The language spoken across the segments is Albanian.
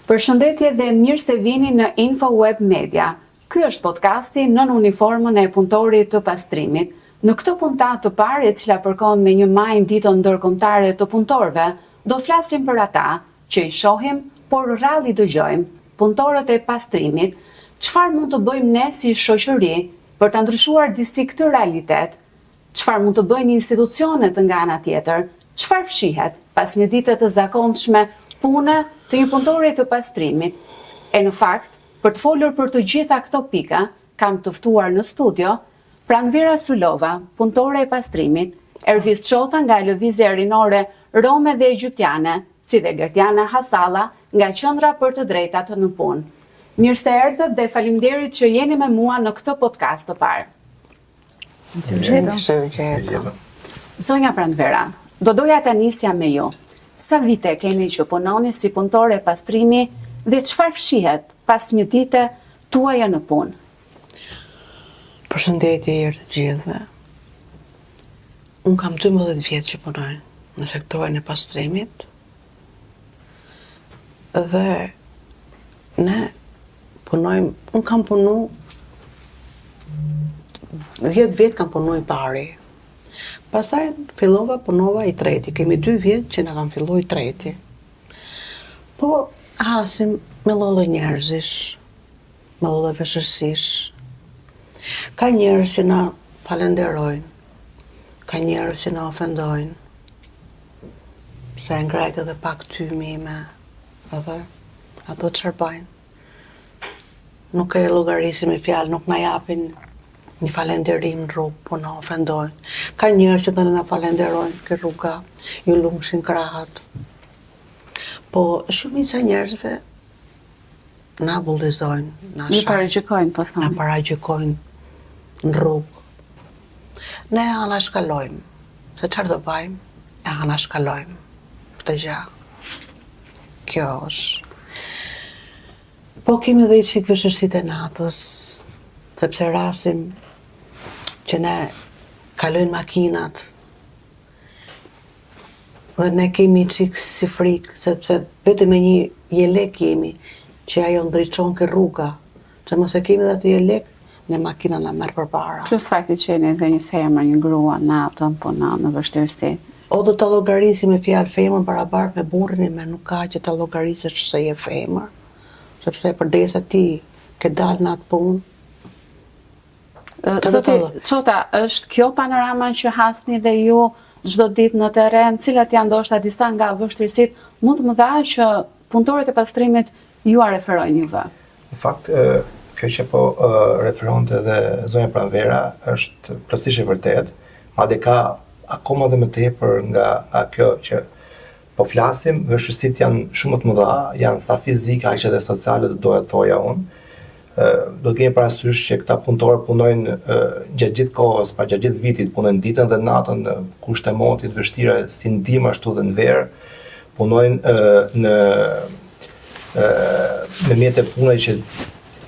Përshëndetje dhe mirë se vini në InfoWeb Media. Ky është podcasti nën uniformën e punëtorit të pastrimit. Në këtë puntat të parë, e cila përkon me një majnë ditën ndërkombëtare të punëtorëve, do flasim për ata që i shohim, por rrallë i dëgjojmë, punëtorët e pastrimit, çfarë mund të bëjmë ne si shoqëri për ta ndryshuar disi këtë realitet, çfarë mund të bëjnë institucionet nga ana tjetër, çfarë fshihet pas një dite të zakonshme pune të një punëtori të pastrimit. E në fakt, për të folur për të gjitha këto pika, kam të ftuar në studio Pranvera Sulova, punëtore e pastrimit, Ervis Çota nga lëvizja rinore Rome dhe Egjiptiane, si dhe Gertiana Hasalla nga Qendra për të Drejtat në Punë. Mirë se erdhët dhe faleminderit që jeni me mua në këtë podcast të parë. Zonja Pranvera, do doja ta nisja me ju. Sa vite keni që punoni si punëtore e pastrimi dhe çfarë fshihet pas një dite tuaja në punë? Përshëndetje të gjithëve. Unë kam 12 vjetë që punoj në sektorin e pastrimit dhe ne punojmë, unë kam punu 10 vjetë kam punu i pari. Pastaj punova i treti, kemi 2 vjetë që na kam fillu i treti. Po hasim me lloj njerëzish, me lloj veshësish. Ka njerëz që na falenderojnë, ka njerëz që na ofendojnë, se ngrejt edhe pak tymi ime, edhe ato çfarë bajnë. Nuk e llogarisim me fjalë, nuk na japin një falenderim në rrugë, po na ofendojnë. Ka njerëz që na falenderojnë ke rruga, ju lumshin krahat. Po shumica e njerëzve na bullizojnë, na paragjykojnë, po thonë. Na paragjykojnë në rrugë. Ne anashkalojmë, se çfarë do bëjmë? E anashkalojmë këtë gjë. Kjo është. Po kemi edhe çik vështirësitë e natës, sepse rasim që ne kalojnë makinat dhe ne kemi çik si frikë, sepse vetëm me një jelek jemi që ajo ndriçon ke rruga, se mos e kemi dhe atë jelek, ne makina na merr përpara. Plus fakti që jeni edhe një femër, një grua natën, po në vështirësi. O do ta llogarisi me fjalë femër barabar me burrin, me nuk ka që ta llogarisësh se je femër, sepse përdesa ti ke dalë në atë punë. Zoti Çota, është kjo panorama që hasni dhe ju çdo ditë në terren, cilat janë ndoshta disa nga vështirësitë më të mëdha që punëtorët e pastrimit ju a referojnë juve? Në fakt, kjo që po referonte edhe zonja Pranvera është plotësisht e vërtet, madje ka akoma dhe më tepër nga kjo që po flasim, vështirësitë janë shumë të mëdha, janë sa fizike aq edhe sociale, do doja të thoja unë. Do të kemi parasysh që këta punëtorë punojnë gjatë gjithë kohës, pa gjatë gjithë vitit, punojnë ditën dhe natën në kushte motit vështira, si ndim ashtu dhe në verë, punojnë në mjete pune që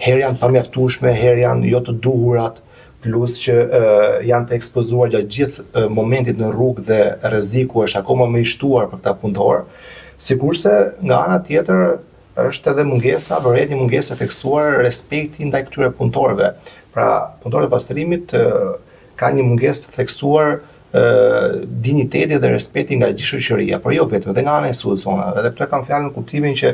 herë janë pamjaftueshme, herë janë jo të duhurat, plus që janë të ekspozuar gjatë gjithë momentit në rrugë dhe rreziku është akoma më i shtuar për këta punëtorë, sikurse nga ana tjetër është edhe një mungesë e theksuar respekti ndaj këtyre punëtorëve. Pra, punëtorët e pastrimit ka një mungesë të theksuar dinjiteti dhe respekti nga gjithë shoqëria, por jo vetëm, edhe nga ana e institucioneve. Edhe këtu kam fjalën në kuptimin që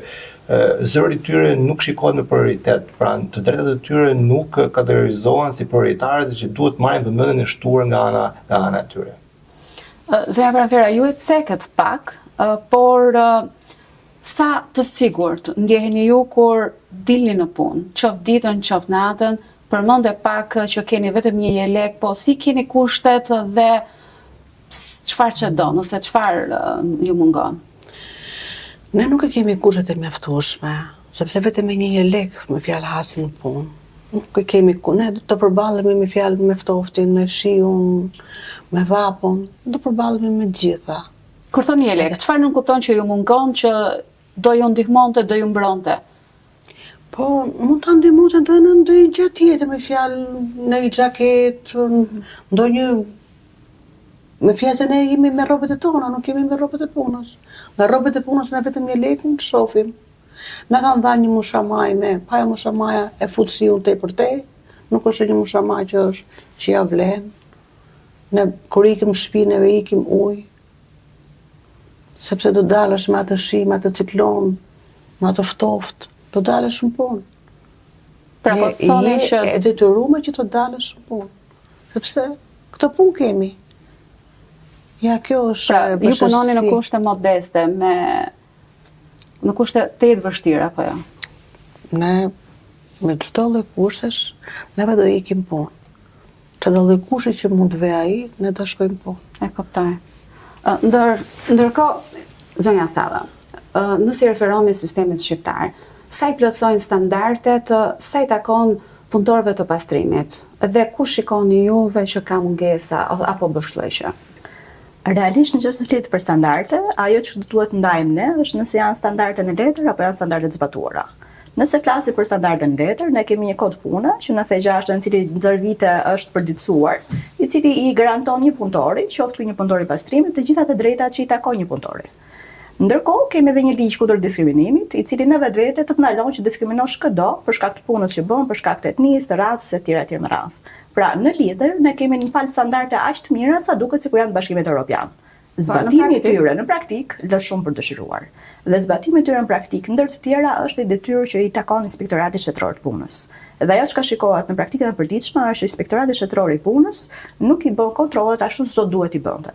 zëri i tyre nuk shikohet me prioritet, pra të drejtat e tyre nuk kategorizohen si prioritare dhe që duhet marrin vëmendjen e shtuar nga ana e tyre. Zonja Pranvera, ju e cekët pak, por sa të sigurt ndjeheni ju kur dilni në punë, qoftë ditën, qoftë natën, përmendë pak që keni vetëm një jelek, po si keni kushtet dhe çfarë që do, nëse çfarë ju mungon? Ne nuk e kemi kushtet e mjaftueshme, sepse vetëm me një jelek me fjalë hasim në punë. Nuk e kemi ne do të përballemi me fjalë me ftoftin, me shiun, me vapun, do përballemi me të gjitha. Kur thoni jelek, çfarë nuk kupton që ju mungon që do ju ndihmonte, do ju mbronte? Po, mund ta ndihmonte edhe në ndonjë gjë tjetër, me fjalë në një xhaketë, ndonjë me fjalë se ne jemi me rrobat e tona, nuk kemi me rrobat e punës. Nga rrobat e punës ne vetëm një lekun shofim. Na kanë dhënë një mushamaj pa e mushamaja e futsi unë tej për te, nuk është një mushamaj që është që ja vlen. Ne kur ikim shtëpi neve ikim ujë, sepse do dalësh me atë shi, me atë ciklon, me atë ftoft, do dalësh në punë. Pra po thoni që e detyruar që të dalësh në punë. Sepse këtë punë kemi. Ja, kjo është pra, ju punoni në kushte modeste, në kushte të vështira, apo jo? Ne, me çdo lloj kushtesh, neve do ikim punë. Çdo lloj kushe që mund të vej ai, ne do shkojmë punë. E kuptoj. Ndërkohë, zonja Salla, nëse referohemi sistemit shqiptar, sa i plotësojnë standardet, sa i takon punëtorëve të pastrimit, dhe ku shikoni juve që ka mungesa apo bëshllëqe? Realisht në çështën e fletë për standarde, ajo që duhet të ndajmë ne është nëse janë standarde në letër apo janë standarde të zbatuara. Nëse flasim për standarde në letër, ne kemi një kod pune që në the-6 në cili ndër vite është përditësuar, i cili i garanton një punëtori, qoftë një punëtori pastrimit, të gjitha të drejtat që i takojnë një punëtori. Ndërkohë kemi edhe një ligj kundër diskriminimit, i cili në vetvete të ndalon që diskriminosh çdo për shkak të punës që bën, për shkak të etnisë, të racës etj. Me radhë. Pra, në lidhër ne kemi një palë standarde aq të mira sa duket sikur janë Bashkimet Evropian. Zbatimi i tyre në praktik lë shumë për dëshiruar. Dhe zbatimi i tyre në praktik ndër të tjera është një detyrë që i takon Inspektoratit Shtetëror të Punës. Dhe ajo që shikohet në praktikën e përditshme është Inspektorati Shtetëror i Punës nuk i bën kontrollet ashtu sa duhet i bënte.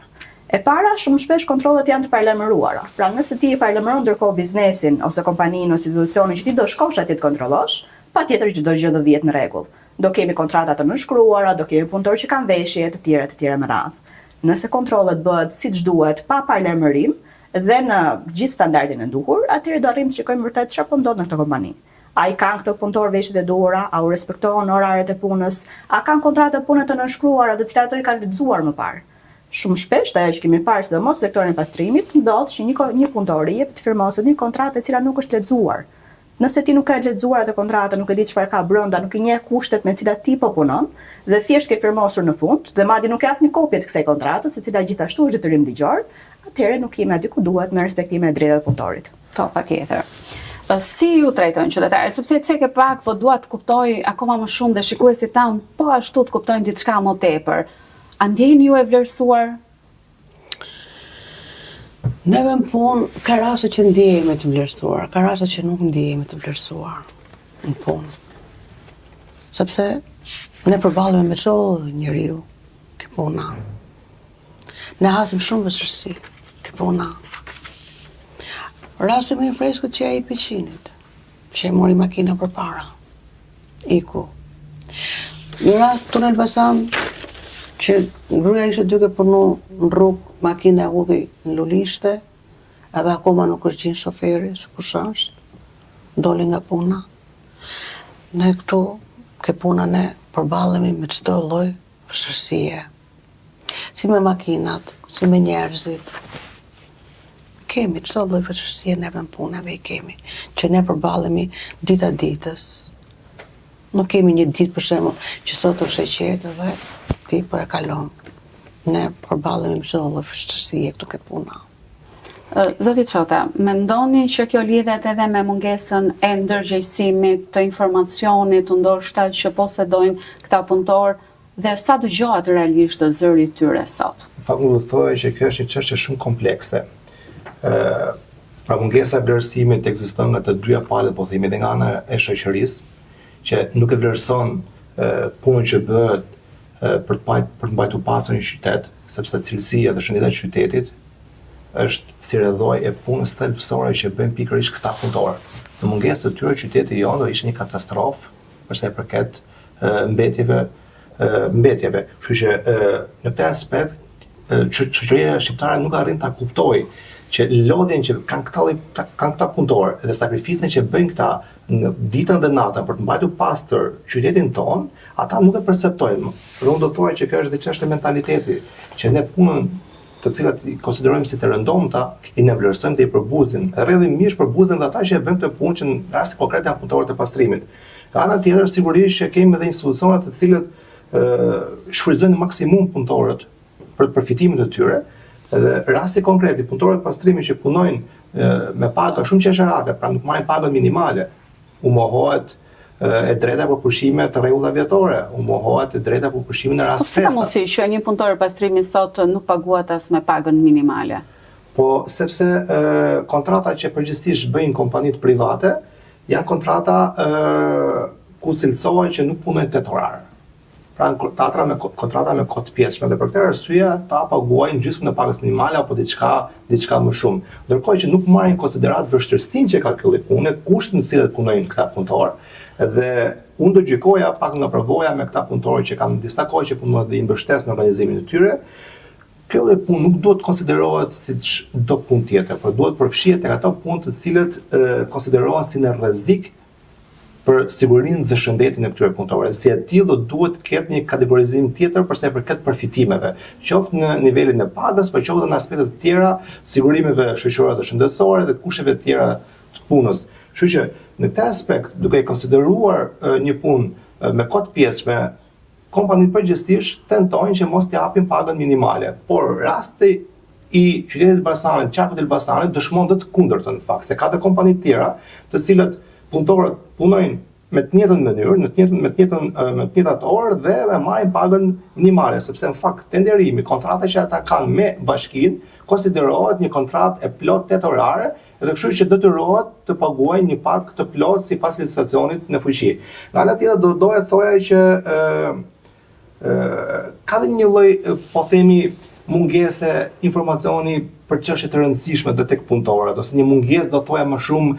E para, shumë shpesh kontrollet janë të paralajmëruara. Pra, nëse ti i paralajmëron ndërkohë biznesin ose kompaninë ose institucionin që ti do shkosh atje të kontrollosh, patjetër çdo gjë do vihet në rregull. Do kemi kontrata të nënshkruara, do kemi punëtorë që kanë veshje të tjera me radhë. Nëse kontrollet bëhet siç duhet, pa paralajmërim dhe në gjithë standardin e duhur, atëherë do arrijmë të shikojmë vërtet çfarë po ndodh në këtë kompani. A i kanë këto punëtorë veshjet e duhura, a u respektohen oraret e punës, a kanë kontrata pune të nënshkruara të cilat ato i kanë lexuar më parë. Shumë shpesh, ajo që kemi parë sidomos në sektorin e pastrimit, ndodh që një punëtor i jep të firmosë një kontratë e cila nuk është lexuar. Nëse ti nuk e lexuar atë kontratë, nuk e di çfarë ka brenda, nuk i njeh kushtet me të cilat ti po punon, dhe thjesht ke firmosur në fund, dhe madje nuk ke asnjë kopje të kësaj kontrate, e cila gjithashtu është detyrim ligjor, atëherë nuk jemi aty ku duhet në respektimin e drejtave të punëtorit. Po, patjetër. Si ju trajtojnë qytetarët, sepse cek e pak po dua të kuptoj akoma më shumë dhe shikuesit tan po ashtu të kuptojnë diçka më tepër. A ndjeni ju e vlerësuar? Neve në punë, ka raste që ndjehemi të vlerësuar, ka raste që nuk ndjehemi të vlerësuar në punë. Sepse ne përballemi me çdo njeriu që puna. Ne hasim shumë vështirësi që puna. Rasti më i freskët që ai Piçinit, që e mori makina përpara. Iku. Një rast tunel Elbasan, që gruaja ishte duke punu në rrugë, makina e udhi në Lulishte, edhe akoma nuk është gjenë shoferi, se kush është, doli nga puna. Ne këtu, ke puna ne përballemi me çdo lloj vështirësie. Si me makinat, si me njerëzit. Kemi çdo lloj vështirësie neve në punave i kemi, që ne përballemi dita ditës. Nuk kemi një ditë për shembull që sot është e qetë dhe ti po e kalon. Ne përballemi me çdo lloj vështirësie këtu ke puna. Zoti Çota, mendoni që kjo lidhet edhe me mungesën e ndërgjegjësimit të informacionit ndoshta që posedojnë këta punëtorë dhe sa dëgjohet realisht zëri i tyre sot? Fakt do të thojë që kjo është një çështje shumë komplekse. Pra mungesa e vlerësimit ekziston nga të dyja palët, po themi, edhe nga ana e shoqërisë, që nuk e vlerëson punën që bëhet për të mbajtur pastër një qytet, sepse cilësia dhe shëndeta e qytetit është si rrjedhoj e punës thelbësore që bëjnë pikërisht këta punëtorë. Në mungesë të tyre qyteti jonë do ishte një katastrofë për sa i përket mbetjeve. Kështu që në këtë aspekt shoqëria shqiptare nuk arrin ta kuptojë që lodhjen që kanë këta punëtorë dhe sakrificën që bëjnë këta në ditën dhe natën për të mbajtur pastër qytetin ton, ata nuk e perceptojnë. Dhe unë do të thoj që kjo është çështje mentaliteti, që ne punën të cilat i konsiderojmë si të rëndomta, i ne vlerësojmë dhe i përbuzin. Rrjedhimisht përbuzin dhe ata që e bëjnë këtë punë që në rasti konkret janë punëtorët e pastrimit. Ka ana tjetër sigurisht që kemi edhe institucione të cilët shfrytëzojnë maksimum punëtorët për përfitimin e tyre. Dhe rasti konkret i punëtorëve të pastrimit që punojnë me paga shumë qesharake, pra nuk marrin pagën minimale. U mohohet e drejta për pushime të rregullave vjetore, u mohohet e drejta për pushimin në rast festa. Po si ka mundësi që një punëtor pastrimi sot nuk paguhet as me pagën minimale? Po sepse kontrata që përgjithsisht bëjnë kompanitë private janë kontrata ku cilësohen që nuk punojnë 8 orë. Pra kontrata me kohë të pjesshme dhe për këtë arsye ta paguajnë gjysmën e pagës minimale apo diçka më shumë. Ndërkohë që nuk marrin konsiderat vështirësinë që ka ky lloj pune, kushtet në të cilat punojnë këta punëtorë. Dhe unë do gjykoja pak nga provoja me këta punëtorë që kanë disa kohë që punojnë dhe i mbështes në organizimin e tyre. Kjo lloj punë nuk duhet konsiderohet si çdo punë tjetër, por duhet përfshihet tek ato punë të cilët konsiderohen si në rrezik për sigurinë dhe shëndetin e këtyre punëtorëve. Si e tillë duhet të ketë një kategorizim tjetër për sa i përket përfitimeve, qoftë në nivelin e pagës, por qoftë në aspekte të tjera, sigurimeve shoqërore dhe shëndetësore dhe kushteve të tjera të punës. Kështu që në këtë aspekt, duke konsideruar një punë me kohë të pjesshme, kompanitë përgjithsisht tentojnë që mos t'i japin pagën minimale, por rasti i qytetit Elbasanit, qarkut të Elbasanit dëshmon të kundërtën në fakt, se ka dhe kompani tjera të cilët punëtorët punojnë me të njëjtën mënyrë, me të njëjtat orë dhe me marrin pagën minimale, sepse në fakt tenderimi, kontrata që ata kanë me bashkinë, konsiderohet një kontratë e plot 8 orare, dhe kështu që detyrohet të paguajnë një pagë të plot sipas licitacionit në fuqi. Nga ana tjetër do doja të thoja që ka dhe një lloj, po themi, mungese informacioni për çështje të rëndësishme dhe tek punëtorët, ose një mungesë do thoja më shumë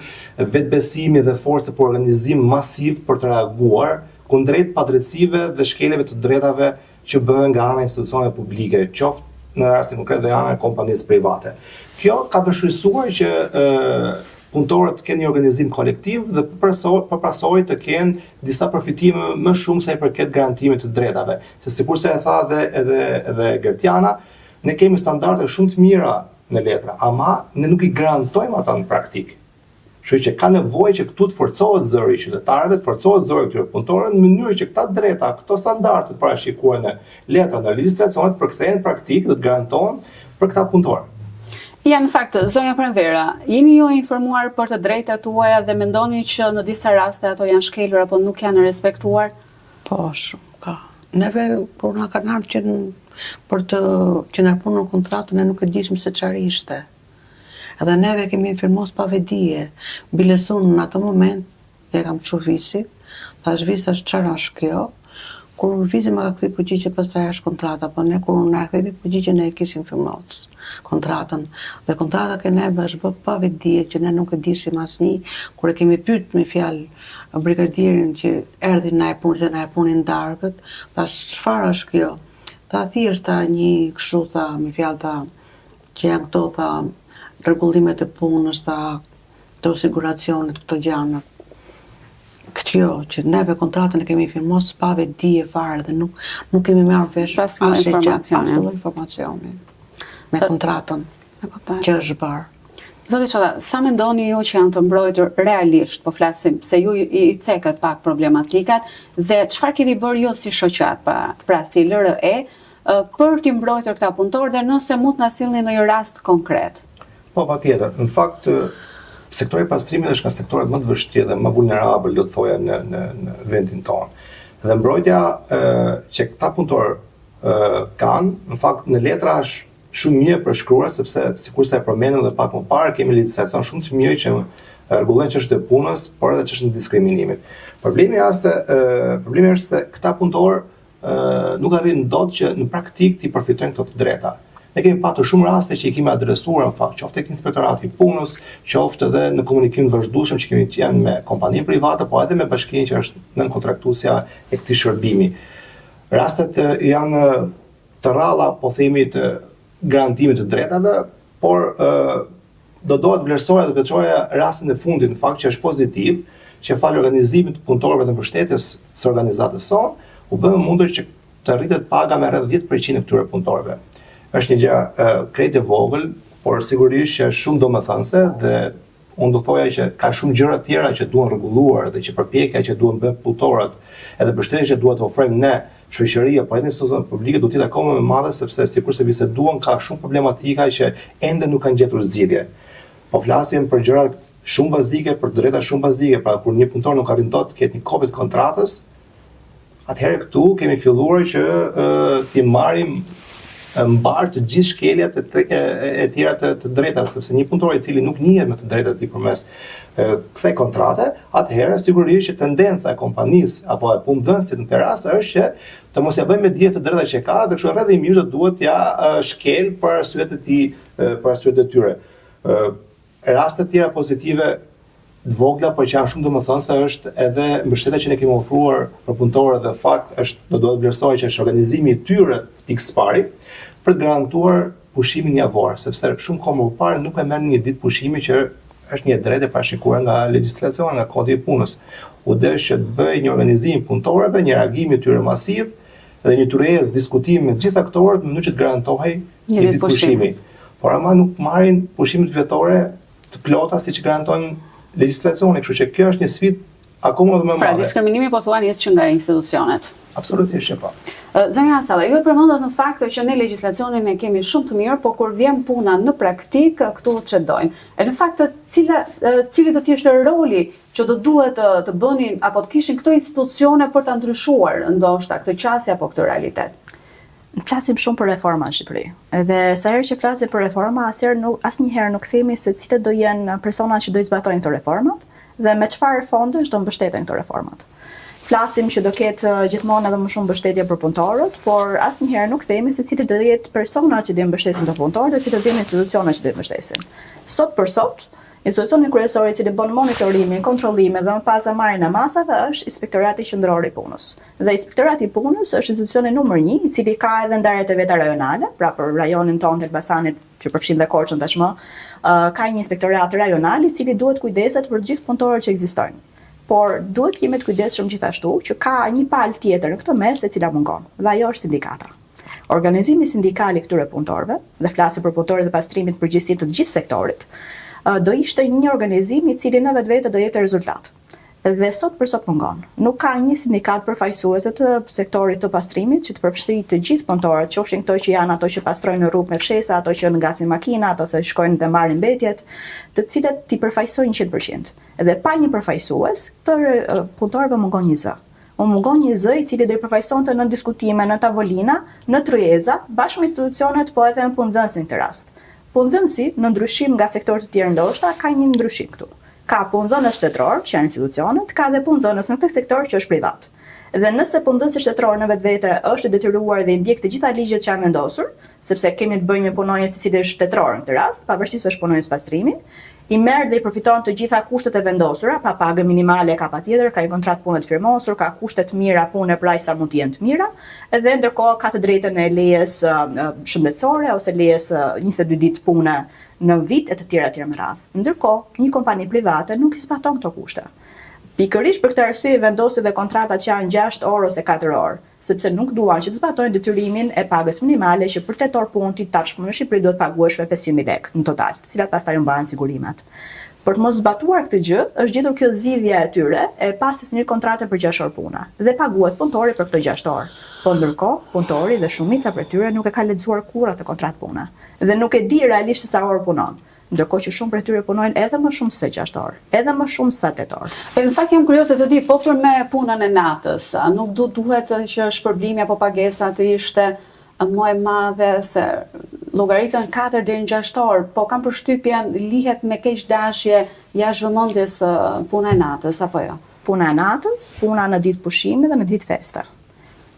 vetbesimi dhe forcë për organizim masiv për të reaguar kundrejt padrejtësive dhe shkeljeve të drejtave që bëhen nga ana e institucioneve publike, qoftë në rastin konkret dhe ana e kompanisë private. Kjo ka vështirësuar që punëtorët të kenë një organizim kolektiv dhe përpasoj të kenë disa përfitime më shumë sa i përket garantimit të drejtave. Se sikurse e tha edhe Gertiana, ne kemi standarde shumë të mira në letra, ama ne nuk i garantojmë ata në praktik. Kështu që ka nevojë që këtu të forcohet zëri i qytetarëve, të forcohet zëri i këtyre punëtorëve në mënyrë që këta drejta, këto standarde të parashikuara në letra në legjislacionet përkthehen në praktik dhe të garantohen për këta punëtorë. Ja, në fakt, zonja Pranvera, jeni ju informuar për të drejtat tuaja dhe mendoni që në disa raste ato janë shkelur apo nuk janë respektuar? Po, shumë ka. Neve, por nga kanë ardhur që na punon kontratën e nuk e dishim se çfarë ishte. Edhe neve kemi firmos pa vedije. Bilesun në atë moment, e kam çu visit, thash visa çfarë është kjo? Kur visi më ka kthy përgjigje pastaj është kontrata, po ne kur na kthej përgjigje ne e kishim firmos kontratën. Dhe kontrata që ne është bë pa vedije që ne nuk e dishim asnjë. Kur e kemi pyet me fjalë brigadierin që erdhi na e punin darkët, thash çfarë është kjo? Tha thjesht një kështu tha me fjalë tha që janë këto tha rregullimet e punës tha të siguracionit këto gjëra. Kjo që neve kontratën e kemi firmos pa vedije fare dhe nuk kemi marrë vesh asnjë informacioni me kontratën që është bërë. Zoti Çota, sa mendoni ju që janë të mbrojtur realisht, po flasim se ju i cekët pak problematikat dhe çfarë keni bërë ju si shoqat, pra si LRE, për t'i mbrojtur këta punëtorë dhe nëse mund të na sillni në një rast konkret? Po, patjetër. Në fakt, sektori pastrimit është nga sektoret më të vështirë dhe më vulnerabël, do të thoja, në vendin tonë. Dhe mbrojtja që këta punëtorë kanë, në fakt në letra është shumë mirë përshkruar, sepse sikurse e përmendëm dhe pak më parë, kemi legjislacion shumë të mirë që rregullojnë çështën e punës, por edhe çështën e diskriminimit. Problemi është se këta punëtorë nuk arrin dot që në praktik të përfitojnë këto të drejta. Ne kemi patur shumë raste që i kemi adresuar në fakt, qoftë tek Inspektorati i Punës, qoftë edhe në komunikim të vazhdueshëm që kemi qenë me kompaninë private, po edhe me bashkinë që është nënkontraktuesja e këtij shërbimi. Rastet janë të rralla, po themi, të garantimit të drejtave, por do dohet vlerësoja dhe veçoja rastin e fundit në fakt që është pozitiv, që falë organizimit të punëtorëve dhe mbështetjes së organizatës sonë, u bë mundur që të rritet paga me rreth 10% e këtyre punëtorëve. Është një gjë krejt e vogël, por sigurisht që është shumë domethënëse dhe unë do thoja që ka shumë gjëra tjera që duhen rregulluar dhe që përpjekja që duhen bërë punëtorët, edhe mbështetja që duhet të ofrojmë ne, shoqëria, por edhe institucionet publike do të jetë akoma më e madhe sepse sikurse biseduan ka shumë problematika që ende nuk kanë gjetur zgjidhje. po flasim për gjëra shumë bazike, për drejta shumë bazike, pra kur një punëtor nuk arrin dot të ketë një kopje të kontratës, atëherë këtu kemi filluar që t'i marrim mbar të gjithë shkeljet e tjera të drejtave, sepse një punëtor i cili nuk njihet me të drejtat i përmes kësaj kontrate, atëherë sigurisht që tendenca e kompanisë apo e punëdhënësit në këtë rast është që të mos ja bëjmë me dije të drejtat që ka, dhe kështu rrjedhimisht do duhet ja shkel për arsyet e tij, për arsyet e tyre. Raste të tjera pozitive të vogla, por që janë shumë domethënëse është edhe mbështetja që ne kemi ofruar për punëtorët, dhe fakt është do të vlerësoj që është organizimi i tyre pikë pari për të garantuar pushimin javor, sepse shumë kohë më parë nuk e merrnin një ditë pushimi që është një drejtë e parashikuar nga legjislacioni, nga kodi i punës. U desh që të bëj një organizim punëtorëve, një reagim i tyre masiv dhe një tyrezë diskutimi me të gjithë aktorët në mënyrë që të garantohej një ditë pushimi. Por ama nuk marrin pushimet vetore të plota siç garanton legjislacioni, kështu që kjo është një sfidë akoma më e madhe. Pra diskriminimi po thuani që nga institucionet. Absolutisht që po. Zonja Asalla, ju e përmendat në fakt që ne legjislacionin e kemi shumë të mirë, por kur vjen puna në praktik, këtu ç'dojnë. E në fakt cili do të ishte roli që do duhet të bënin apo të kishin këto institucione për ta ndryshuar ndoshta këtë qasje apo këtë realitet? Flasim shumë për reforma në Shqipëri. Edhe sa herë që flasim për reforma, asnjëherë nuk themi se cilët do jenë personat që do i zbatojnë këto reformat dhe me çfarë fondesh do mbështeten këto reformat. Flasim që do ketë gjithmonë edhe më shumë mbështetje për punëtorët, por asnjëherë nuk themi se cilët do jetë personat që do mbështesin të punëtorët dhe cilët do jenë institucionet që do mbështesin. Sot për sot, institucioni kryesor i cili bën monitorimin, kontrollimin dhe më pas marrjen e masave është Inspektorati Qendror i Punës. Dhe Inspektorati i Punës është institucioni numër 1, i cili ka edhe ndarjet e veta rajonale, pra për rajonin tonë të Elbasanit që përfshin dhe Korçën tashmë, ka një inspektorat rajonal i cili duhet kujdeset për gjithë punëtorët që ekzistojnë. Por duhet jemi të kujdesshëm gjithashtu që ka një palë tjetër në këtë mes e cila mungon, dhe ajo është sindikata. Organizimi sindikal i këtyre punëtorëve, dhe flasim për punëtorët e pastrimit përgjithësi të gjithë sektorit, do ishte një organizim i cili në vetvete do jepte rezultat. Dhe sot për sot mungon. Nuk ka një sindikat përfaqësuese të sektorit të pastrimit që të përfshijë të gjithë punëtorët, qofshin këto që janë ato që pastrojnë në rrugë me fshesa, ato që ngacin makina, ato që shkojnë të marrin mbetjet, të cilët ti përfaqësojnë 100%. Dhe pa një përfaqësues, këto punëtorëve mungon një zë. Mungon një zë i cili do i përfaqësonte në diskutime, në tavolina, në tryeza, bashkë me institucionet, po edhe në punëdhënësin në këtë rast. Punëdhënësi, në ndryshim nga sektorët të tjerë ndoshta, ka një ndryshim këtu. Ka punëdhënës shtetëror, që janë institucionet, ka dhe punëdhënës në këtë sektor që është privat. Dhe nëse punëdhënësi shtetëror në vetvete është detyruar dhe i ndjek të gjitha ligjet që janë vendosur, sepse kemi të bëjmë me punonjës i cili është shtetëror në këtë rast, pavarësisht se është punonjës pastrimi, i merr dhe i përfiton të gjitha kushtet e vendosura, pa pagë minimale ka patjetër, ka një kontratë pune të firmosur, ka kushte të mira pune për aq sa mund të jenë të mira, edhe ndërkohë ka të drejtën e lejes shëndetësore ose lejes 22 ditë pune në vit e të tjera me radhë. Ndërkohë, një kompani private nuk i zbaton këto kushte. Pikërisht për këtë arsye vendosi dhe kontratat që janë 6 orë ose 4 orë, sepse nuk duan që të zbatojnë detyrimin e pagës minimale që për 8 orë punë ti tashmë në Shqipëri duhet paguash me 500.000 lekë në total, të cilat pastaj mbahen sigurimet. Për të mos zbatuar këtë gjë, është gjetur kjo zgjidhje e tyre e pasjes një kontrate për 6 orë pune dhe paguhet punëtori për këto 6 orë. Po ndërkohë, punëtori dhe shumica prej tyre nuk e ka lexuar kurrë atë kontratë pune dhe nuk e di realisht sa orë punon. Ndërkohë që shumë prej tyre punojnë edhe më shumë se 6 orë, edhe më shumë se 8 orë. Në fakt jam kurioze të di, po për me punën e natës, nuk duhet që shpërblimi apo pagesa të ishte më e madhe se llogaritën 4 deri në 6 orë, po kam përshtypjen lihet me keqdashje jashtë vëmendjes puna e natës apo jo? Puna e natës, puna në ditë pushimi dhe në ditë feste.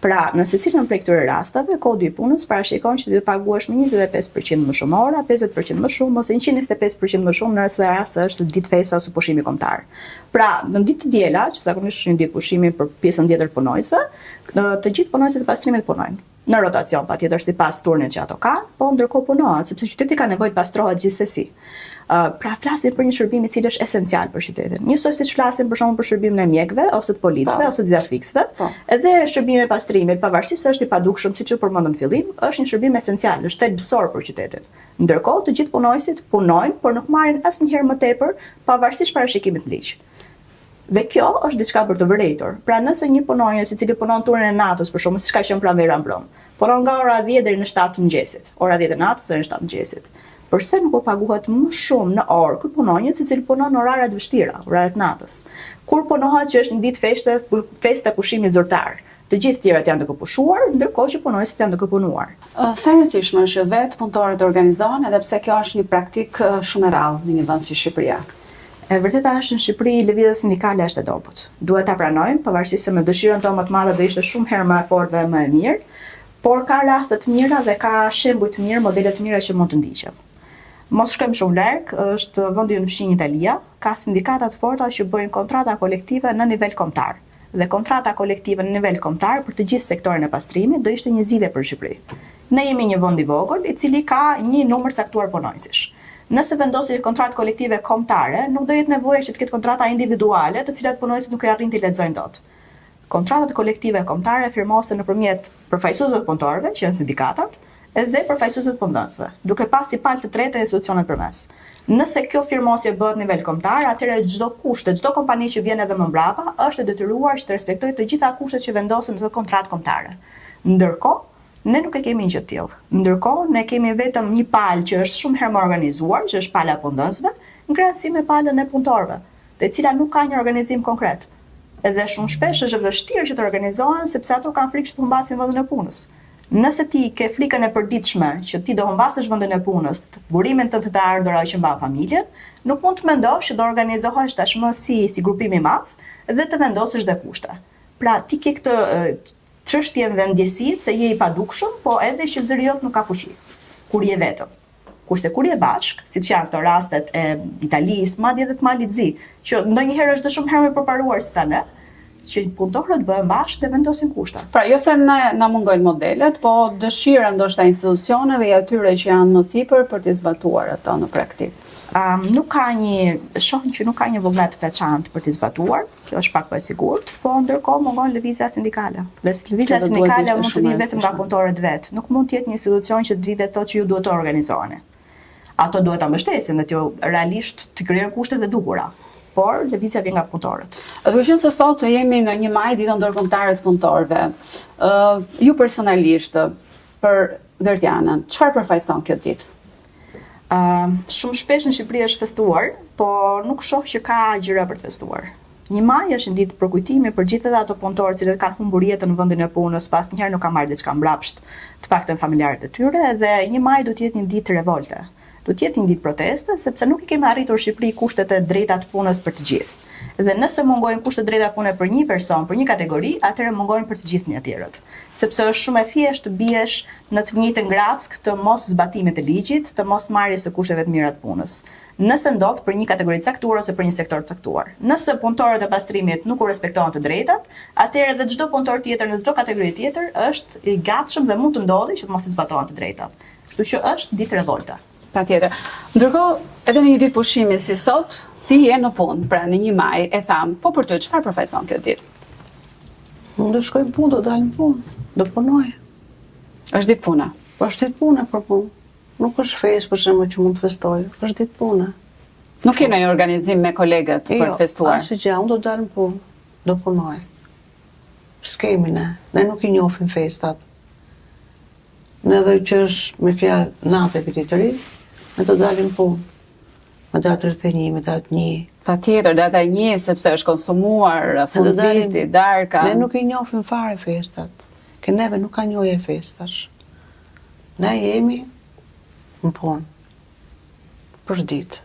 Pra, në secilën prej këtyre rasteve, kodi i punës parashikon që të paguash me 25% më shumë ora, 50% më shumë, ose 125% më shumë nëse rasti është ditë festa ose pushimi kombëtar. Pra, në ditë të diela, që zakonisht është një ditë pushimi për pjesën tjetër punojësve, të gjithë punojësit e pastrimit punojnë. Në rotacion, patjetër sipas turnit që ato kanë, po ndërkohë punohet, sepse qyteti ka nevojë të pastrohet gjithsesi. Pra flasim për një shërbim i cili është esencial për qytetin. Njësoj siç flasim për shembull për shërbimin e mjekëve ose të policëve ose të zjarfikësve, edhe shërbimi i pastrimit, pavarësisht se është i padukshëm siç u përmendëm në fillim, është një shërbim esencial, është thelbësor për qytetin. Ndërkohë, të gjithë punojësit punojnë, por nuk marrin asnjëherë më tepër, pavarësisht parashikimit të ligj. Dhe kjo është diçka për të vërejtur. Pra nëse një punonjës i cili punon turnin e natës, për shkak siç ka qenë pranvera mbrëm, punon nga ora 10 deri në 7 të mëngjesit, ora 10 e natës deri në 7 të mëngjesit. Përse nuk po paguhet më shumë në orë ky punonjës i cili punon në orare të vështira, oraret natës. Kur punohet që është një ditë feste pushimi zyrtar, të gjithë tjerët janë duke pushuar, ndërkohë që punonjësit janë duke punuar. Sa e rëndësishme është që vetë punëtorët organizohen, edhe pse kjo është një praktik shumë e rrallë në një vend si Shqipëria. E vërteta është në Shqipëri lëvizja sindikale është e dobët. Duhet ta pranojmë, pavarësisht se me dëshirën tonë më të madhe do ishte shumë herë më e fortë dhe më e mirë, por ka raste të mira dhe ka shembuj të mirë, modele të mira që mund të ndiqem. Mos shkojmë shumë larg, është vendi në fshinjë Italia, ka sindikata të forta që bëjnë kontrata kolektive në nivel kombëtar. Dhe kontrata kolektive në nivel kombëtar për të gjithë sektorin e pastrimit do ishte një zgjidhje për Shqipëri. Ne jemi një vend i vogël i cili ka një numër caktuar punonjësish. Nëse vendosi kontratë kolektive kombëtare, nuk do jetë nevojë që të ketë kontrata individuale, të cilat punonjësit nuk e arrin të lexojnë dot. Kontratat kolektive kombëtare firmosen nëpërmjet përfaqësuesve të punëtorëve, që janë sindikatat, edhe përfaqësuesve të punëdhënësve, duke pas si palë të tretë e institucionet përmes. Nëse kjo firmosje bëhet në nivel kombëtar, atëherë çdo kushte, çdo kompani që vjen edhe më mbrapa është e detyruar që të respektojë të gjitha kushtet që vendosen në kontratë kombëtare. Ndërkohë, ne nuk e kemi një gjë të tillë. Ndërkohë, ne kemi vetëm një palë që është shumë herë më organizuar, që është pala e punëdhënësve, në krahasim me palën e punëtorëve, të cila nuk ka një organizim konkret. Edhe shumë shpesh është vështirë që të organizohen sepse ato kanë frikë që të humbasin vendin e punës. Nëse ti ke frikën e përditshme që ti do humbasësh vendin e punës, burimin tënd të ardhurave që mban familjen, nuk mund të mendosh që do organizohesh tashmë si grupim i madh dhe të vendosësh dhe kushte. Pra ti ke këtë çështjen dhe ndjesitë se je i padukshëm, po edhe që zëri jot nuk ka fuqi. Kur je vetëm. Kurse kur je bashk, siç janë këto rastet e Italisë, madje edhe të Malit Zi, që ndonjëherë është shumë herë më përparuar se sa ne, që punëtorët bëhen bashkë dhe vendosin kushte. Pra, jo se na mungojnë modelet, po dëshira ndoshta institucioneve e atyre që janë më sipër për të zbatuar ato në praktik. Shohim që nuk ka një vullnet veçantë për të zbatuar, kjo është pak më e sigurt, po ndërkohë mungon lëvizja sindikale. Dhe lëvizja sindikale mund të vijë vetëm nga punëtorët vetë, nuk mund të jetë një institucion që të vijë dhe thotë që ju duhet të organizoheni. Ato duhet ta mbështesin dhe të realisht të krijojnë kushtet e duhura. Por lëvizja vjen nga punëtorët. Duke qenë se sot jemi në 1 maj, ditën ndërkombëtare të punëtorëve. Ju personalisht për Dërtjanën, çfarë përfaqëson kjo ditë? Shumë shpesh në Shqipëri është festuar, por nuk shoh që ka gjëra për të festuar. 1 maj është një ditë për kujtime për gjithë ato punëtorë që kanë humbur jetën në vendin e punës, pasnjëherë nuk kanë marrë diçka mbrapsht, të paktën familjarët e tyre, dhe 1 maj do të jetë një ditë revolte. Do të jetë një ditë proteste, sepse nuk i kemi arritur Shqipëri kushtet e drejta të punës për të gjithë. Dhe nëse mungojnë kushtet drejta pune për një person, për një kategori, atëherë mungojnë për të gjithë një tjerët. Sepse është shumë e thjeshtë të biesh në të njëjtën grack të mos zbatimit të ligjit, të mos marrjes së kushteve të mira të punës. Nëse ndodh për një kategori të caktuar ose për një sektor të caktuar. Nëse punëtorët e pastrimit nuk u respektojnë të drejtat, atëherë edhe çdo punëtor tjetër në çdo kategori tjetër është i gatshëm dhe mund të ndodhi që të mos i zbatohen të drejtat. Kështu që është ditë revolte. Patjetër. Ndërkohë, edhe në një ditë pushimi si sot, ti je në punë, pra në 1 maj, e tham, po për ty çfarë përfaqëson kjo ditë? Unë do shkoj në punë, do dalë në punë, do punoj. Është ditë pune. Po është ditë pune për punë. Nuk është festë për shembull që mund të festoj, është ditë pune. Nuk ke ndonjë organizim me kolegët për të festuar? Jo, asgjë, unë do dalë në punë, do punoj. S'kemi ne nuk i njohim festat. Në edhe që është me fjalë natë e vitit të ri, ne do dalim punë. Me datë 31, me datë 1. Patjetër, data 1 sepse është konsumuar fund viti, darka. Ne nuk i njohim fare festat. Që neve nuk ka njohje festash. Ne jemi në punë. Për ditë.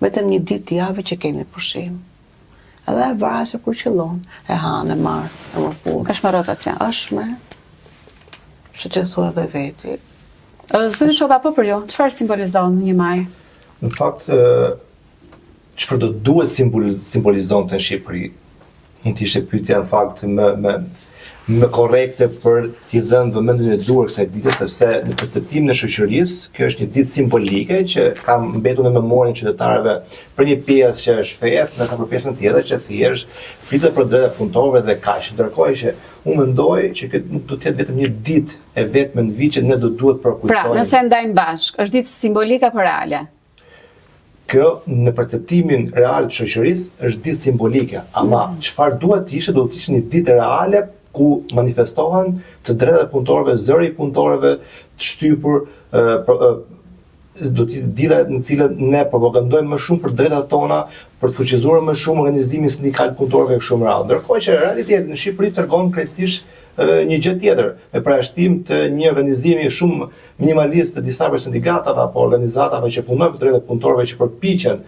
Vetëm një ditë të javë që kemi pushim. Edhe e varet se kur qëllon, e hanë, e marë, e më punë. Është me rotacion. Është me. Që thua edhe veti. Zëri Çoda, po për ju, çfarë simbolizon 1 maj? Në fakt, çfarë do duhet simbolizonte në Shqipëri? Mund të ishte pyetja në fakt më korrekte për t'i dhënë vëmendjen e duhur kësaj dite, sepse në perceptimin e shoqërisë, kjo është një ditë simbolike që ka mbetur në memorien e qytetarëve për një pjesë që është festë, ndërsa për pjesën tjetër që thjesht flitet për drejtat punëtorëve dhe kaq. Ndërkohë që unë mendoj që këtë nuk do të jetë vetëm një ditë e vetme në vit që ne do duhet përkujtojmë. Pra, nëse ndajmë bashkë, është ditë simbolike apo reale? Kjo në perceptimin real të shoqërisë është ditë simbolike, ama çfarë duhet të ishte, do të ishte një ditë reale ku manifestohen të drejtat e punëtorëve, zëri i punëtorëve, të shtypur do të dita në cilët ne propagandojmë më shumë për drejtat tona, për të fuqizuar më shumë organizimin sindikal punëtorëve kështu me radhë. Ndërkohë që realiteti në Shqipëri tregon krejtësisht një gjë tjetër, me parashtim të një organizimi shumë minimalist të disa prej sindikatave apo organizatave që punojnë për drejtat punëtorëve që përpiqen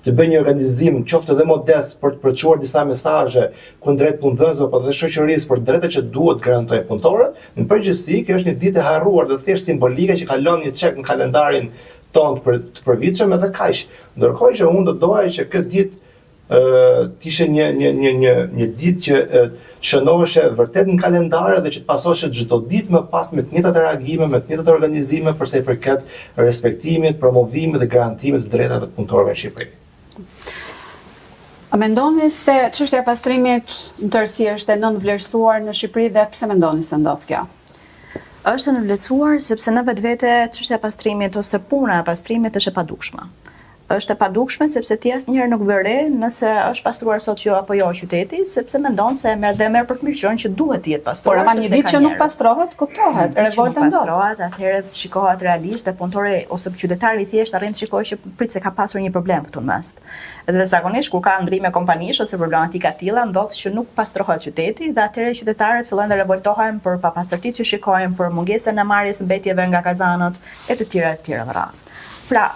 të bëjnë një organizim qoftë edhe modest për të përçuar disa mesazhe kundrejt punëdhënësve apo dhe shoqërisë për drejtat që duhet garantojnë punëtorët, në përgjithësi kjo është një ditë e harruar dhe thjesht simbolike që ka lënë një çek në kalendarin tonë të përvitshëm edhe kaq. Ndërkohë që unë do doja që këtë ditë të ishte një ditë që shënoheshe vërtet në kalendare dhe që të pasoheshe çdo ditë më pas me të njëjtat reagime, me të njëjtat organizime për sa i përket respektimit, promovimit dhe garantimit të drejtave të punëtorëve në Shqipëri. A mendoni se çështja e pastrimit në tërësi është e nënvlerësuar në Shqipëri dhe pse mendoni se ndodh kjo? Është në vlerësuar sepse në vetvete çështja e pastrimit ose puna e pastrimit është e padukshme. Është e padukshme sepse ti asnjëherë nuk vë re nëse është pastruar sot jo apo jo qyteti, sepse mendon se merr për të mirë që duhet të jetë pastruar. Por ama një ditë që nuk pastrohet, kuptohet, revolta ndodh. Pastrohet, atëherë shikohet realisht dhe punëtori ose qytetari thjesht arrin të shikojë që prit se ka pasur një problem këtu në mes. Dhe zakonisht kur ka ndrime kompanish ose problematika të tilla ndodh që nuk pastrohet qyteti dhe atëherë qytetarët fillojnë të revoltohen për papastërtitë që shikojnë, për mungesën e marrjes mbetjeve nga kazanët e të tjera në radhë. Pra,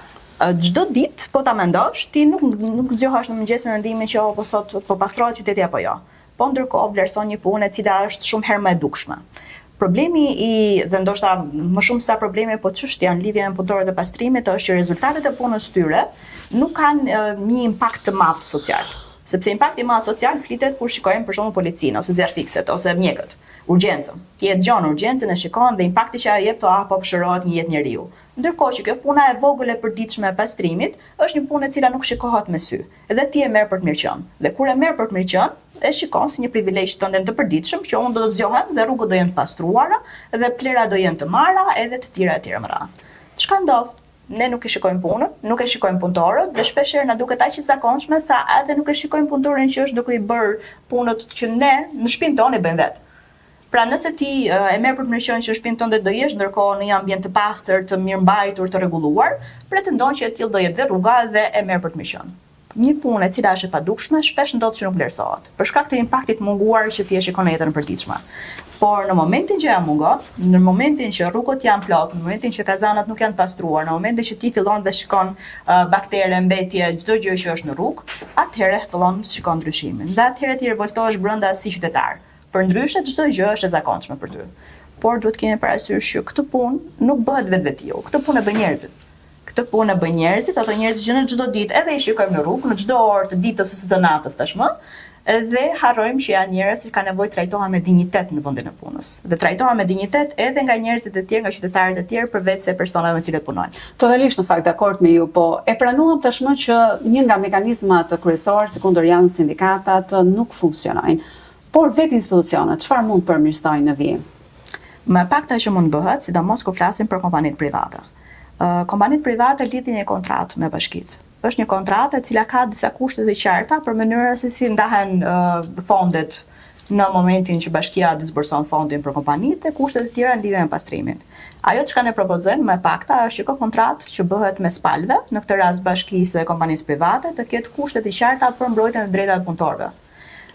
çdo ditë po ta mendosh, ti nuk zgjohesh në mëngjes në rendimin që po sot po pastrohet qyteti apo jo. Po ndërkohë vlerëson një punë e cila është shumë herë më e dukshme. Problemi dhe ndoshta më shumë sa problemi, po çështja në lidhje me punëtorët e pastrimit është që rezultatet e punës tyre nuk kanë një impakt të madh social. Sepse impakti më social flitet kur shikojmë për shembull policinë ose zjarfikset ose mjekët, urgjencën. Ti e dëgjon urgjencën e shikon dhe impakti që ajo jep to apo pëshërohet një jetë njeriu. Ndërkohë që kjo puna e vogël e përditshme e pastrimit është një punë e cila nuk shikohet me sy. Edhe ti e merr për të mirë qenë. Dhe kur e merr për të mirë qenë, e shikon si një privilegj tonë të përditshëm që unë do të zgjohem dhe rrugët do jenë të pastruara dhe plera do jenë të marra edhe të tjera më radh. Çka ndodh? Ne nuk e shikojmë punën, nuk e shikojmë punëtorët dhe shpeshherë na duket aq i zakonshme sa edhe nuk e shikojmë punëtorin që është duke i bërë punët që ne në shtëpinë tonë e bëjmë vetë. Pra nëse ti e merr për të mirë qenë që shtëpinë tënde do jesh ndërkohë në një ambient të pastër, të mirëmbajtur, të rregulluar, pretendon që e tillë do jetë dhe rruga dhe e merr për të mirë qenë. Një punë e cila është e padukshme shpesh ndodh që nuk vlerësohet, për shkak të impaktit munguar që ti e shikon në jetën e përditshme. Por në momentin që ja mungon, në momentin që rrugët janë plot, në momentin që kazanat nuk janë pastruar, në momentin që ti fillon dhe shikon baktere, mbetje, çdo gjë që është në rrugë, atëherë fillon të shikon ndryshimin. Dhe atëherë ti revoltohesh brenda si qytetar. Përndryshe çdo gjë është e zakonshme për ty. Por duhet kemi parasysh që këtë punë nuk bëhet vetvetiu, këtë punë e bën njerëzit. Këtë punë e bën njerëzit, ato njerëz që në çdo ditë edhe i shikojmë në rrugë, në çdo orë të ditës ose të natës tashmë, dhe harrojmë që janë njerëz që kanë nevojë të trajtohen me dinjitet në vendin e punës. Dhe trajtohen me dinjitet edhe nga njerëzit e tjerë, nga qytetarët e tjerë, përveç se personave me të cilët punojnë. Totalisht në fakt dakord me ju, po e pranuam tashmë që një nga mekanizmat kryesorë si kundër janë sindikatat nuk funksionojnë. Por vetë institucionet, çfarë mund të përmirësojnë në vijim? Më pakta që mund bëhet, sidomos kur flasim për kompanitë private. Kompanitë private lidhin një kontratë me bashkitë. Është një kontratë e cila ka disa kushte të qarta për mënyrën se si ndahen fondet në momentin që bashkia disburson fondin për kompanitë e kushtet e tjera në lidhje me pastrimin. Ajo çka ne propozojmë më pakta është që kontratë që bëhet mes palëve, në këtë rast bashkisë dhe kompanisë private, të ketë kushte të qarta për mbrojtjen e drejtave të punëtorëve.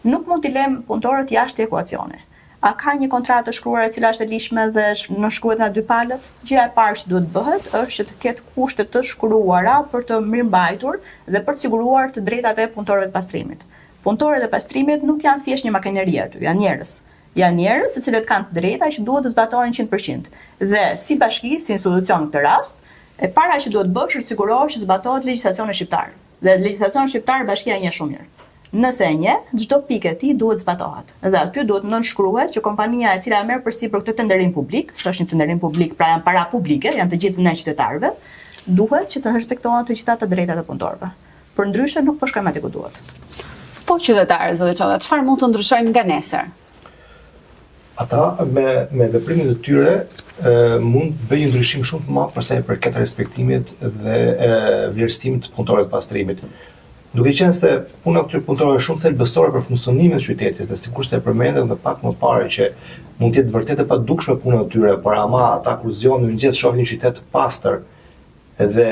Nuk mund t'i lëm punëtorët jashtë ekuacione. A ka një kontratë të shkruar e cila është e lishme dhe në shkruhet nga dy palët? Gjëja e parë që duhet bëhet është që të ketë kushte të shkruara për të mirëmbajtur dhe për të siguruar të drejtat e punëtorëve të pastrimit. Punëtorët e pastrimit nuk janë thjesht një makineri aty, janë njerëz. Janë njerëz të cilët kanë të drejta që duhet të zbatohen 100%. Dhe si bashki, si institucion në këtë rast, e para që duhet bësh është të sigurohesh që zbatohet legjislacioni shqiptar. Dhe legjislacioni shqiptar bashkia e njeh shumë mirë. Nëse e njeh, çdo pikë e tij duhet zbatohet. Dhe aty duhet nënshkruhet që kompania e cila merr përsipër këtë tenderim publik, s'është një tenderim publik, pra janë para publike, janë të gjithë ne qytetarëve, duhet që të respektohen të gjitha të drejtat e punëtorëve. Përndryshe nuk po shkojmë aty ku duhet. Po qytetarët, zotë Çolla, çfarë mund të ndryshojnë nga nesër? Ata me veprimet e tyre mund të bëjnë një ndryshim shumë të madh për sa i përket respektimit dhe vlerësimit të punëtorëve të pastrimit. Duke qenë se puna këtyre punëtorëve është shumë thelbësore për funksionimin e qytetit, dhe sikurse e përmendëm më pak më parë që mund të jetë vërtet e padukshme puna e tyre, por ama ata kur zgjohen në mëngjes shohin një qytet të pastër, dhe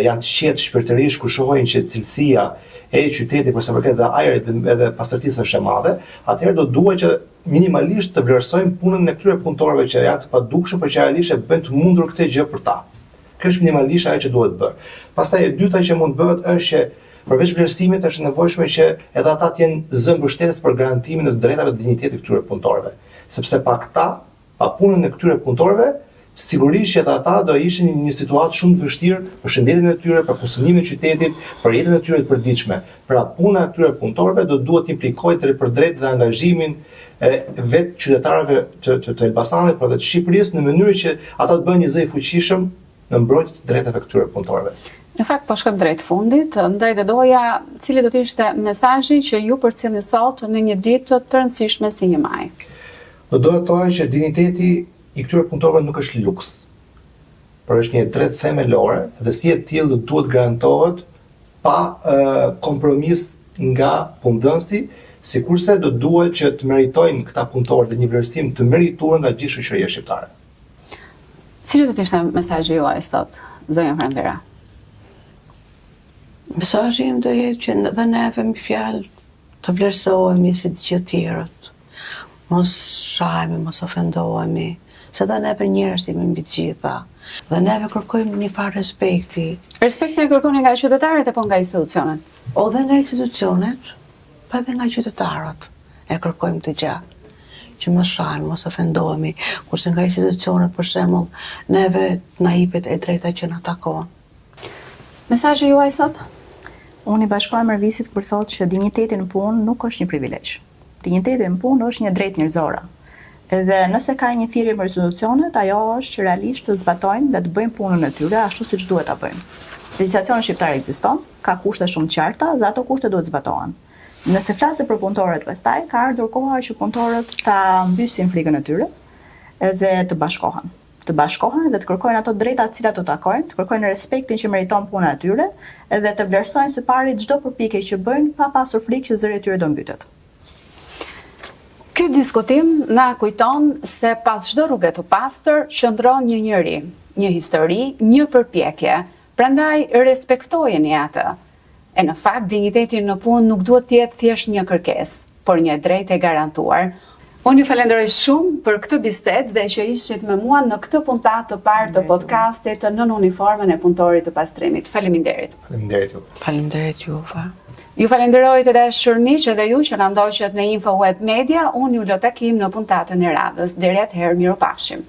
janë të qetë shpirtërisht, ku shohin që cilësia e qytetit për sa përket dhe ajrit edhe pastërtisë është e madhe, atëherë do duhet që minimalisht të vlerësojmë punën e këtyre punëtorëve që janë të padukshëm, për që realisht e bëjnë të mundur këtë gjë për ta. Kjo është minimalisht ajo që duhet bërë. Pastaj e dyta që mund bëhet është që përveç vlerësimit është nevojshme që edhe ata të jenë zë mbështetës për garantimin e të drejtave dhe dignitetit të këtyre punëtorëve. Sepse pa këta, pa punën e këtyre punëtorëve, sigurisht që edhe ata do ishin në një situatë shumë të vështirë për shëndetin e tyre, për funksionimin e qytetit, për jetën e tyre të përditshme. Pra puna e këtyre punëtorëve do duhet të implikojë drejtpërdrejt dhe angazhimin e vetë qytetarëve të Elbasanit, por edhe të Shqipërisë në mënyrë që ata të bëjnë një zë i fuqishëm në mbrojtje të drejtave këtyre punëtorëve. Në fakt po shkojmë drejt fundit, ndaj të doja, cili do të ishte mesazhi që ju përcjellni sot në një ditë të rëndësishme si 1 maj? Do të thojë që digniteti i këtyre punëtorëve nuk është luks, por është një drejtë themelore dhe si e tillë duhet garantohet pa kompromis nga punëdhënësi, sikurse do duhet që të meritojnë këta punëtorë dhe një vlerësim të merituar nga gjithë shoqëria shqiptare. Cili do të ishte mesazhi juaj sot, zonja Frandera? Mesazhi im do jetë që edhe neve me fjalë të vlerësohemi si të gjithë tjerët. Mos shajemi, mos ofendohemi, se dhe neve njerëz jemi mbi të gjitha. Dhe neve kërkojmë një farë respekti. Respektin e kërkoni nga qytetarët apo nga institucionet? O dhe nga institucionet, pa edhe nga qytetarët. E kërkojmë të gjatë. Që mos shajemi, mos ofendohemi, kurse nga institucionet, për shembull, neve na jepet e drejta që na takon. Mesazhi juaj sot? Unë i bashkohem Mervisit kur thotë që digniteti në punë nuk është një privilegj. Digniteti në punë është një drejtë njerëzore. Edhe nëse ka një thirrje për institucionet, ajo është që realisht të zbatojnë dhe të bëjnë punën e tyre ashtu siç duhet ta bëjnë. Legjislacioni shqiptar ekziston, ka kushte shumë të qarta dhe ato kushte duhet zbatohen. Nëse flasim për punëtorët pastaj, ka ardhur koha që punëtorët ta mbysin frikën e tyre edhe të bashkohen. Të bashkohen dhe të kërkojnë ato drejta të cilat të takojnë, të kërkojnë respektin që meriton puna e tyre edhe të vlerësojnë së pari çdo përpjekje që bëjnë pa pasur frikë që zëri i tyre do mbytet. Ky diskutim na kujton se pas çdo rruge të pastër qëndron një njeri, një histori, një përpjekje. Prandaj respektojeni atë. E në fakt digniteti në punë nuk duhet të jetë thjesht një kërkesë, por një drejtë e garantuar. Unë ju falenderoj shumë për këtë bisedë dhe që ishit me mua në këtë puntat të parë të podcastit Nën uniformën e punëtorit të pastrimit. Faleminderit. Faleminderit ju. Faleminderit juve. Ju falenderoj të dashur miq edhe ju që na ndoqët në InfoWeb Media. Unë ju lë takim në puntatën e radhës. Deri atëherë, mirupafshim.